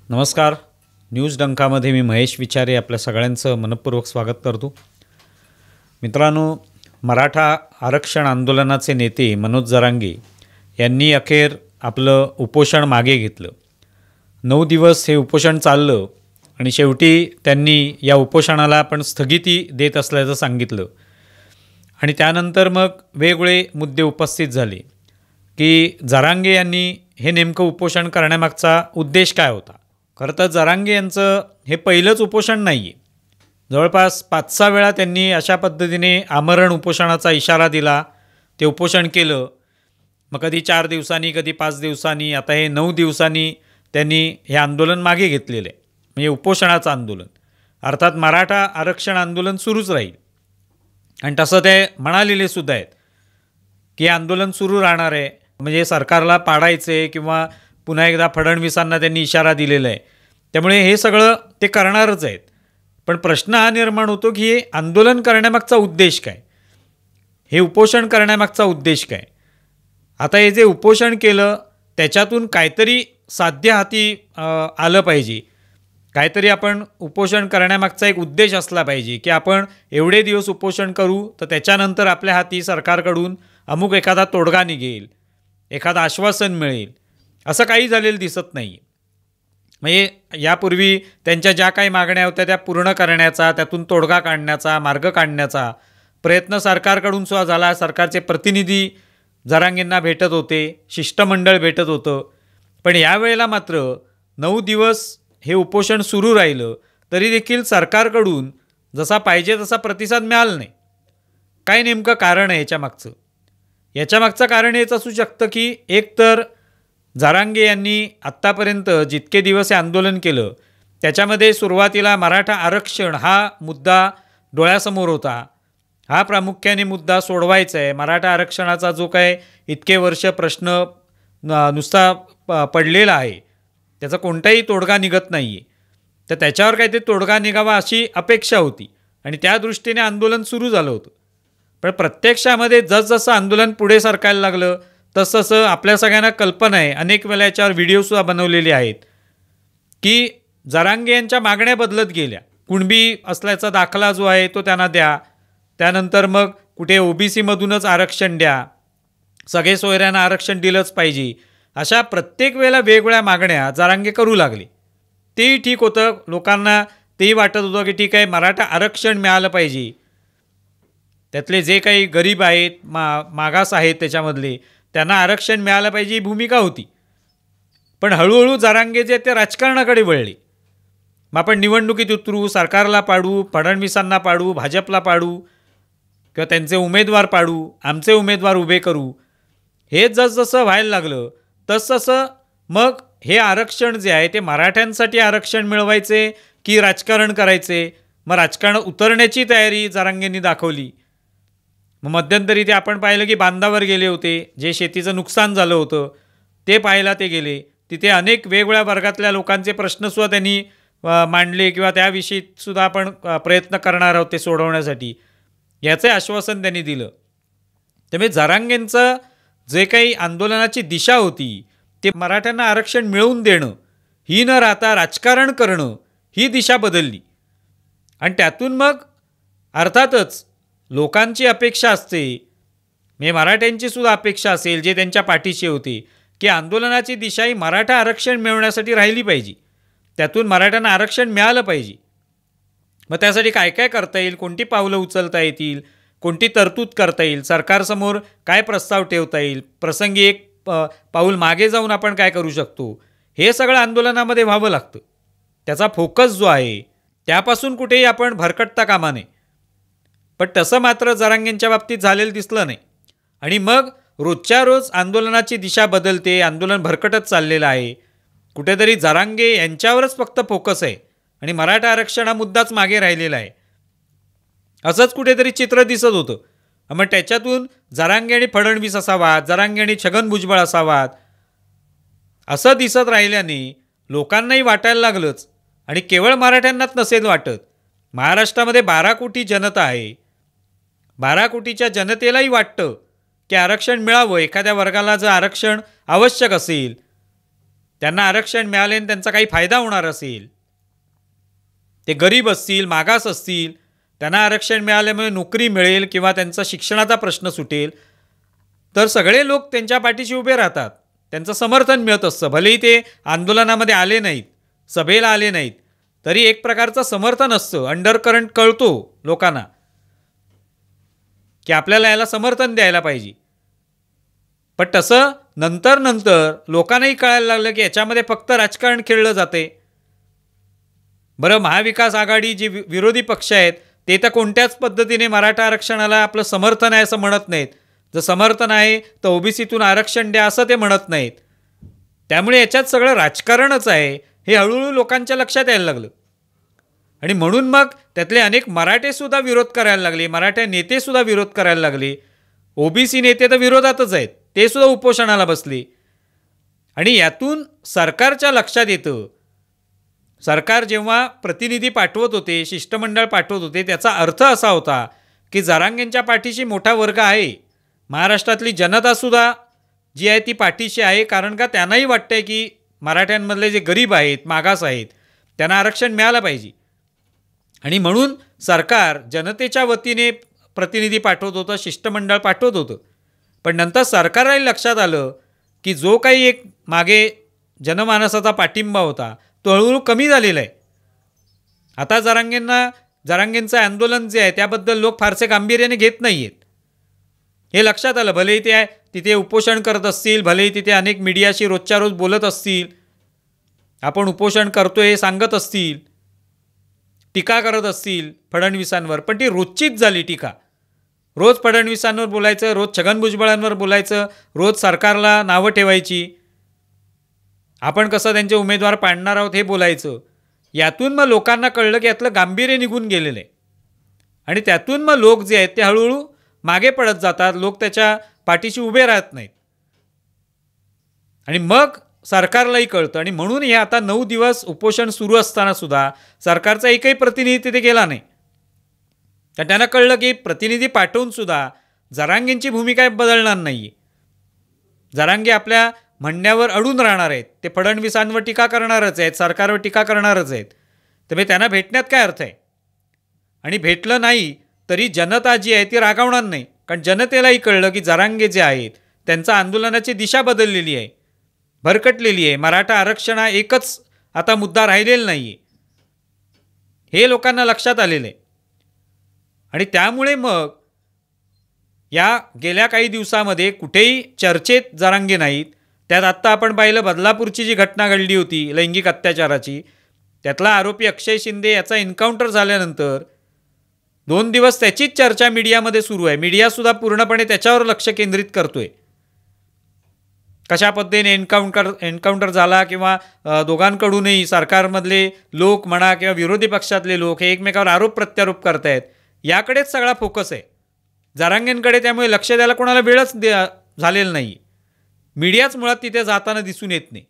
नमस्कार. न्यूज डंकामध्ये मी महेश विचारे आपल्या सगळ्यांचं मनपूर्वक स्वागत करतो. मित्रांनो, मराठा आरक्षण आंदोलनाचे नेते मनोज जरांगे यांनी अखेर आपलं उपोषण मागे घेतलं. 9 दिवस हे उपोषण चाललं आणि शेवटी त्यांनी या उपोषणाला पण स्थगिती देत असल्याचं सांगितलं. आणि त्यानंतर मग वेगवेगळे मुद्दे उपस्थित झाले की जरांगे यांनी हे नेमकं उपोषण करण्यामागचा उद्देश काय होता. खरं तर जरांगे यांचं हे पहिलंच उपोषण नाही आहे. जवळपास 5-6 वेळा त्यांनी अशा पद्धतीने आमरण उपोषणाचा इशारा दिला, ते उपोषण केलं. मग कधी 4 दिवसांनी, कधी 5 दिवसांनी, आता हे 9 दिवसांनी त्यांनी हे आंदोलन मागे घेतलेलं आहे. म्हणजे उपोषणाचं आंदोलन, अर्थात मराठा आरक्षण आंदोलन सुरूच राहील. आणि तसं ते म्हणालेले सुद्धा आहेत की आंदोलन सुरू राहणार आहे, म्हणजे सरकारला पाडायचे किंवा पुन्हा एकदा फडणवीसांना त्यांनी इशारा दिलेला आहे. त्यामुळे हे सगळं ते करणारच आहेत. पण प्रश्न हा निर्माण होतो की हे आंदोलन करण्यामागचा उद्देश काय, हे उपोषण करण्यामागचा उद्देश काय. आता हे जे उपोषण केलं त्याच्यातून काहीतरी साध्य हाती आलं पाहिजे. काहीतरी आपण उपोषण करण्यामागचा एक उद्देश असला पाहिजे की आपण एवढे दिवस उपोषण करू तर त्याच्यानंतर आपल्या हाती सरकारकडून अमुक एखादा तोडगा निघेल, एखादं आश्वासन मिळेल. असं काही झालेलं दिसत नाही. म्हणजे यापूर्वी त्यांच्या ज्या काही मागण्या होत्या त्या पूर्ण करण्याचा, त्यातून तोडगा काढण्याचा, मार्ग काढण्याचा प्रयत्न सरकारकडून सुद्धा झाला. सरकारचे प्रतिनिधी जरांगेंना भेटत होते, शिष्टमंडळ भेटत होतं. पण यावेळेला मात्र 9 दिवस हे उपोषण सुरू राहिलं तरी देखील सरकारकडून जसा पाहिजे तसा प्रतिसाद मिळाला नाही. काय नेमकं कारण आहे याच्यामागचं? याच्यामागचं कारण हेच असू शकतं की एकतर जरांगे यांनी आत्तापर्यंत जितके दिवस हे आंदोलन केलं त्याच्यामध्ये सुरुवातीला मराठा आरक्षण हा मुद्दा डोळ्यासमोर होता. हा प्रामुख्याने मुद्दा सोडवायचा आहे. मराठा आरक्षणाचा जो काय इतके वर्ष प्रश्न नुसता पडलेला आहे, त्याचा कोणताही तोडगा निघत नाही आहे. तर त्याच्यावर काहीतरी तोडगा निघावा अशी अपेक्षा होती आणि त्या दृष्टीने आंदोलन सुरू झालं होतं. पण प्रत्यक्षामध्ये जसजसं आंदोलन पुढे सरकायला लागलं तसं आपल्या सगळ्यांना कल्पना आहे, अनेक वेळा याच्यावर व्हिडिओसुद्धा बनवलेले आहेत की जरांगे यांच्या मागण्या बदलत गेल्या. कुणबी असल्याचा दाखला जो आहे तो त्यांना द्या, त्यानंतर मग कुठे OBCमधूनच आरक्षण द्या, सगळे सोयऱ्यांना आरक्षण दिलंच पाहिजे, अशा प्रत्येक वेळेला वेगवेगळ्या मागण्या जरांगे करू लागले. तेही ठीक होतं, लोकांना तेही वाटत होतं की ठीक आहे, मराठा आरक्षण मिळालं पाहिजे. त्यातले जे काही गरीब आहेत, मागास आहेत, त्याच्यामधले त्यांना आरक्षण मिळालं पाहिजे ही भूमिका होती. पण हळूहळू जरांगे जे ते राजकारणाकडे वळले. मग आपण निवडणुकीत उतरू, सरकारला पाडू, फडणवीसांना पाडू, भाजपला पाडू किंवा त्यांचे उमेदवार पाडू, आमचे उमेदवार उभे करू, हे जसजसं व्हायला लागलं तसतसं मग हे आरक्षण जे आहे ते मराठ्यांसाठी आरक्षण मिळवायचे की राजकारण करायचे. मग राजकारण उतरण्याची तयारी जरांगेंनी दाखवली. मग मध्यंतरी ते आपण पाहिलं की बांधावर गेले होते, जे शेतीचं नुकसान झालं होतं ते पाहायला ते गेले. तिथे अनेक वेगवेगळ्या वर्गातल्या लोकांचे प्रश्नसुद्धा त्यांनी मांडले किंवा त्याविषयीसुद्धा आपण प्रयत्न करणार आहोत ते सोडवण्यासाठी, याचे आश्वासन त्यांनी दिलं. त्यामुळे जरांगेंचं जे काही आंदोलनाची दिशा होती ते मराठ्यांना आरक्षण मिळवून देणं ही न राहता राजकारण करणं ही दिशा बदलली. आणि त्यातून मग अर्थातच लोकांची अपेक्षा असते, म्हणजे मराठ्यांची सुद्धा अपेक्षा असेल जे त्यांच्या पाठीशी होते, की आंदोलनाची दिशा ही मराठा आरक्षण मिळवण्यासाठी राहिली पाहिजे, त्यातून मराठ्यांना आरक्षण मिळालं पाहिजे. मग त्यासाठी काय काय करता येईल, कोणती पावलं उचलता येतील, कोणती तरतूद करता येईल, सरकारसमोर काय प्रस्ताव ठेवता येईल, प्रसंगी एक पाऊल मागे जाऊन आपण काय करू शकतो, हे सगळं आंदोलनामध्ये व्हावं लागतं. त्याचा फोकस जो आहे त्यापासून कुठेही आपण भरकटता कामा नये. पण तसं मात्र जरांगेंच्या बाबतीत झालेलं दिसलं नाही. आणि मग रोजच्या रोज आंदोलनाची दिशा बदलते, आंदोलन भरकटत चाललेलं आहे. कुठेतरी जरांगे यांच्यावरच फक्त फोकस आहे आणि मराठा आरक्षण हा मुद्दाच मागे राहिलेला आहे, असंच कुठेतरी चित्र दिसत होतं. मग त्याच्यातून जरांगे आणि फडणवीस असा वाद, जरांगे आणि छगन भुजबळ असा वाद, असं दिसत राहिल्याने लोकांनाही वाटायला लागलंच. आणि केवळ मराठ्यांनाच नसेल वाटत, महाराष्ट्रामध्ये 12 कोटी जनता आहे. 12 कोटीच्या जनतेलाही वाटतं की आरक्षण मिळावं, एखाद्या वर्गाला जर आरक्षण आवश्यक असेल त्यांना आरक्षण मिळाले आणि त्यांचा काही फायदा होणार असेल, ते गरीब असतील, मागास असतील, त्यांना आरक्षण मिळाल्यामुळे नोकरी मिळेल किंवा त्यांचा शिक्षणाचा प्रश्न सुटेल, तर सगळे लोक त्यांच्या पाठीशी उभे राहतात, त्यांचं समर्थन मिळत असतं. भलेही ते आंदोलनामध्ये आले नाहीत, सभेला आले नाहीत, तरी एक प्रकारचं समर्थन असतं. अंडरकरंट कळतो लोकांना की आपल्याला याला समर्थन द्यायला पाहिजे. पण तसं नंतर लोकांनाही कळायला लागलं की याच्यामध्ये फक्त राजकारण खेळलं जाते. बरं, महाविकास आघाडी जे विरोधी पक्ष आहेत ते तर कोणत्याच पद्धतीने मराठा आरक्षणाला आपलं समर्थन आहे असं म्हणत नाहीत. जर समर्थन आहे तर ओबीसीतून आरक्षण द्या असं ते म्हणत नाहीत. त्यामुळे याच्यात सगळं राजकारणच आहे हे हळूहळू लोकांच्या लक्षात यायला लागलं. आणि म्हणून मग त्यातले अनेक मराठेसुद्धा विरोध करायला लागले, मराठा नेतेसुद्धा विरोध करायला लागले. ओबीसी नेते तर विरोधातच आहेत, ते सुद्धा उपोषणाला बसले. आणि यातून सरकारच्या लक्षात येतं, सरकार जेव्हा प्रतिनिधी पाठवत होते, शिष्टमंडळ पाठवत होते, त्याचा अर्थ असा होता की जरांगेंच्या पाठीशी मोठा वर्ग आहे, महाराष्ट्रातली जनतासुद्धा जी आहे ती पाठीशी आहे. कारण का त्यांनाही वाटतंय की मराठ्यांमधले जे गरीब आहेत, मागास आहेत, त्यांना आरक्षण मिळालं पाहिजे. आणि म्हणून सरकार जनतेच्या वतीने प्रतिनिधी पाठवत होतं, शिष्टमंडळ पाठवत होतं. पण नंतर सरकारलाही लक्षात आलं की जो काही एक मागे जनमानसाचा पाठिंबा होता तो हळूहळू कमी झालेला आहे. आता जरांगेंचं आंदोलन जे आहे त्याबद्दल लोक फारसे गांभीर्याने घेत नाही आहेत, हे लक्षात आलं. भलेही ते तिथे उपोषण करत असतील, भलेही तिथे अनेक मीडियाशी रोजच्या रोज बोलत असतील, आपण उपोषण करतोय सांगत असतील, टीका करत असतील फडणवीसांवर, पण ती रोजचीच झाली टीका. रोज फडणवीसांवर बोलायचं, रोज छगन भुजबळांवर बोलायचं, रोज सरकारला नावं ठेवायची, आपण कसं त्यांचे उमेदवार पाडणार आहोत हे बोलायचं. यातून मग लोकांना कळलं की यातलं गांभीर्य निघून गेलेलं आहे. आणि त्यातून मग लोक जे आहेत ते हळूहळू मागे पडत जातात, लोक त्याच्या पाठीशी उभे राहत नाहीत. आणि मग सरकारलाही कळतं. आणि म्हणून हे आता 9 दिवस उपोषण सुरू असताना सुद्धा सरकारचा एकही प्रतिनिधी तिथे गेला नाही. तर त्यांना कळलं की प्रतिनिधी पाठवून सुद्धा जरांगेंची भूमिका बदलणार नाही. जरांगे आपल्या म्हणण्यावर अडून राहणार आहेत, ते फडणवीसांवर टीका करणारच आहेत, सरकारवर टीका करणारच आहेत. तर त्यांना भेटण्यात काय अर्थ आहे? आणि भेटलं नाही तरी जनता जी आहे ती रागावणार नाही. कारण जनतेलाही कळलं की जरांगे जे आहेत त्यांचा आंदोलनाची दिशा बदललेली आहे, भरकटलेली आहे. मराठा आरक्षण हा एकच आता मुद्दा राहिलेला नाही आहे, हे लोकांना लक्षात आलेलं आहे. आणि त्यामुळे मग या गेल्या काही दिवसामध्ये कुठेही चर्चेत जरांगे नाहीत. त्यात आत्ता आपण पाहिलं बदलापूरची जी घटना घडली होती लैंगिक अत्याचाराची, त्यातला आरोपी अक्षय शिंदे याचा एन्काउंटर झाल्यानंतर 2 दिवस त्याचीच चर्चा मीडियामध्ये सुरू आहे. मीडियासुद्धा पूर्णपणे त्याच्यावर लक्ष केंद्रित करतोय. कशा पद्धतीने एन्काउंटर झाला किंवा दोघांकडूनही सरकारमधले लोक म्हणा किंवा विरोधी पक्षातले लोक हे एकमेकावर आरोप प्रत्यारोप करतायत, याकडेच सगळा फोकस आहे. जरांगेंकडे त्यामुळे लक्ष द्यायला कोणाला वेळच झालेला नाही. मीडियाच मुळात तिथे जाताना दिसून येत नाही.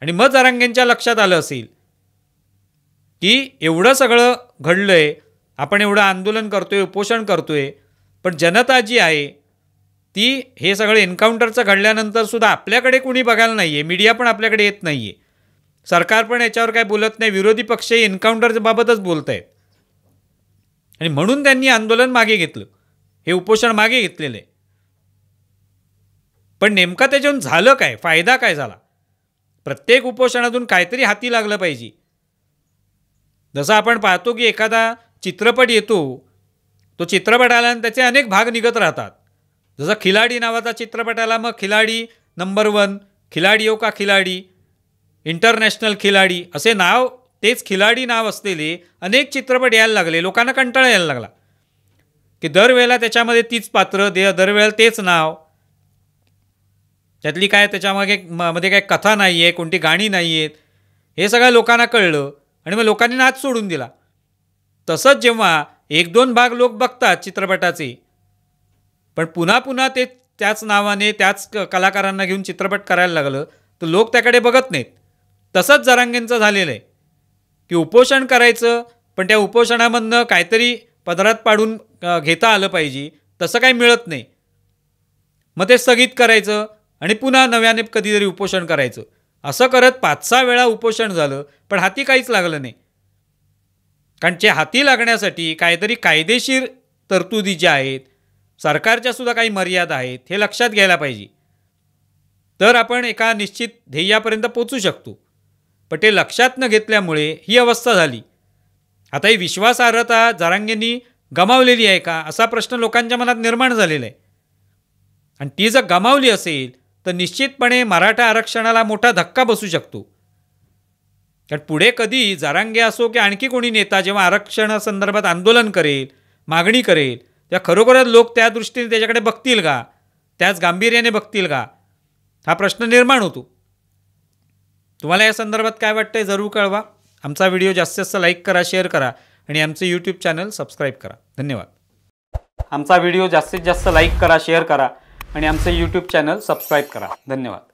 आणि मग जरांगेंच्या लक्षात आलं असेल की एवढं सगळं घडलंय, आपण एवढं आंदोलन करतोय, उपोषण करतोय, पण जनता जी आहे ती हे सगळं एन्काउंटरचं घडल्यानंतर सुद्धा आपल्याकडे कुणी बघायला नाही आहे, मीडिया पण आपल्याकडे येत नाही आहे, सरकार पण याच्यावर काय बोलत नाही, विरोधी पक्षही एन्काउंटरबाबतच बोलत आहेत. आणि म्हणून त्यांनी आंदोलन मागे घेतलं, हे उपोषण मागे घेतलेलं आहे. पण नेमका त्याच्यातून झालं काय, फायदा काय झाला? प्रत्येक उपोषणातून काहीतरी हाती लागलं पाहिजे. जसं आपण पाहतो की एखादा चित्रपट येतो, तो चित्रपट आल्यानंतर त्याचे अनेक भाग निघत राहतात. जसं खिलाडी नावाचा चित्रपट आला, मग खिलाडी नंबर 1, खिलाडी हो का खिलाडी, इंटरनॅशनल खिलाडी असे नाव, तेच खिलाडी नाव असलेले अनेक चित्रपट यायला लागले. लोकांना कंटाळा यायला लागला की दरवेळेला त्याच्यामध्ये तीच पात्र, दरवेळेला तेच नाव, त्यातली काय त्याच्यामध्ये काय कथा नाही आहे, कोणती गाणी नाही आहेत, हे सगळं लोकांना कळलं. आणि मग लोकांनी नाच सोडून दिला. तसंच जेव्हा 1-2 भाग लोक बघतात चित्रपटाचे, पण पुन्हा पुन्हा ते त्याच नावाने त्याच कलाकारांना घेऊन चित्रपट करायला लागलं तर लोक त्याकडे बघत नाहीत. तसंच जरांगेंचं झालेलं आहे की उपोषण करायचं, पण त्या उपोषणामधनं काहीतरी पदरात पाडून घेता आलं पाहिजे, तसं काही मिळत नाही. मग ते स्थगित करायचं आणि पुन्हा नव्याने कधीतरी उपोषण करायचं. असं करत 5-6 वेळा उपोषण झालं, पण हाती काहीच लागलं नाही. कारण जे हाती लागण्यासाठी काहीतरी कायदेशीर तरतुदी ज्या आहेत, सरकारच्या सुद्धा काही मर्यादा आहेत, हे लक्षात घ्यायला पाहिजे. तर आपण एका निश्चित ध्येयापर्यंत पोचू शकतो. पण ते लक्षात न घेतल्यामुळे ही अवस्था झाली. आता ही विश्वासार्हता जरांगेंनी गमावलेली आहे का, असा प्रश्न लोकांच्या मनात निर्माण झालेला आहे. आणि ती जर गमावली असेल तर निश्चितपणे मराठा आरक्षणाला मोठा धक्का बसू शकतो. कारण पुढे कधी जरांगे असो की आणखी कोणी नेता जेव्हा आरक्षणासंदर्भात आंदोलन करेल, मागणी करेल, तेव्हा खरोखरच लोक त्या दृष्टीने त्याच्याकडे बघतील का, त्याच गांभीर्याने बघतील का, हा प्रश्न निर्माण होतो. तुम्हाला या संदर्भात काय वाटतंय जरूर कळवा. आमचा व्हिडिओ जास्तीत जास्त लाईक करा, शेअर करा आणि आमचे यूट्यूब चॅनल सबस्क्राईब करा. धन्यवाद. आमचा व्हिडिओ जास्तीत जास्त लाईक करा, शेअर करा आणि आमचे यूट्यूब चॅनल सबस्क्राईब करा. धन्यवाद.